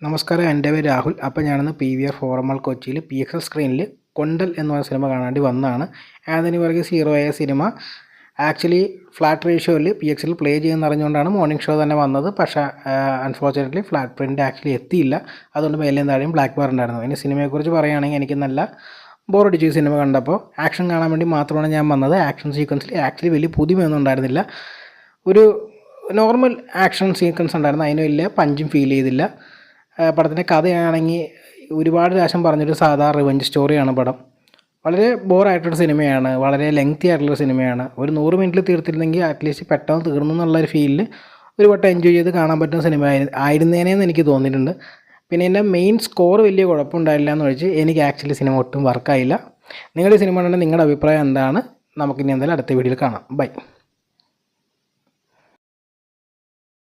നമസ്കാരം, എൻ്റെ പേര് രാഹുൽ. അപ്പോൾ ഞാനിന്ന് PVR ഫോറമൽ കൊച്ചിയിൽ PXL സ്ക്രീനിൽ കൊണ്ടൽ എന്ന് പറഞ്ഞ സിനിമ കാണാൻ വേണ്ടി വന്നതാണ്. ആന്റണി വർഗീസ് ഹീറോയായ സിനിമ ആക്ച്വലി ഫ്ലാറ്റ് റേഷ്യോയിൽ PXL പ്ലേ ചെയ്യുമെന്ന് അറിഞ്ഞുകൊണ്ടാണ് മോർണിംഗ് ഷോ തന്നെ വന്നത്. പക്ഷേ അൺഫോർച്യുനേറ്റ്ലി ഫ്ലാറ്റ് പ്രിൻ്റ് ആക്ച്വലി എത്തിയില്ല. അതുകൊണ്ട് മേലെയും താഴെയും ബ്ലാക്ക് ബാർ ഉണ്ടായിരുന്നു. ഇനി സിനിമയെക്കുറിച്ച് പറയുകയാണെങ്കിൽ എനിക്ക് നല്ല ബോറടിച്ചു സിനിമ കണ്ടപ്പോൾ. ആക്ഷൻ കാണാൻ വേണ്ടി മാത്രമാണ് ഞാൻ വന്നത്. ആക്ഷൻ സീക്വൻസിൽ ആക്ച്വലി വലിയ പുതുമയൊന്നും ഉണ്ടായിരുന്നില്ല. ഒരു നോർമൽ ആക്ഷൻ സീക്വൻസ് ഉണ്ടായിരുന്നു. അതിന് വലിയ പഞ്ചും ഫീൽ ചെയ്തില്ല. പടത്തിൻ്റെ കഥയാണെങ്കിൽ ഒരുപാട് പ്രാവശ്യം പറഞ്ഞൊരു സാധാ റിവഞ്ച് സ്റ്റോറിയാണ് പടം. വളരെ ബോറായിട്ടൊരു സിനിമയാണ്, വളരെ ലെങ്തി ആയിട്ടുള്ളൊരു സിനിമയാണ്. ഒരു 100 മിനിറ്റിൽ തീർത്തിരുന്നെങ്കിൽ അറ്റ്ലീസ്റ്റ് പെട്ടെന്ന് തീർന്നു എന്നുള്ളൊരു ഫീലിൽ ഒരു വട്ടം എൻജോയ് ചെയ്ത് കാണാൻ പറ്റുന്ന സിനിമ ആയിരുന്നേനെന്ന് എനിക്ക് തോന്നിയിട്ടുണ്ട്. പിന്നെ എൻ്റെ മെയിൻ സ്കോർ വലിയ കുഴപ്പമുണ്ടായില്ല എന്ന് വെച്ച് എനിക്ക് ആക്ച്വലി സിനിമ ഒട്ടും വർക്കായില്ല. നിങ്ങളുടെ സിനിമ കണ്ടിട്ട് നിങ്ങളുടെ അഭിപ്രായം എന്താണ്? നമുക്കിനി എന്തായാലും അടുത്ത വീഡിയോയിൽ കാണാം. ബൈ.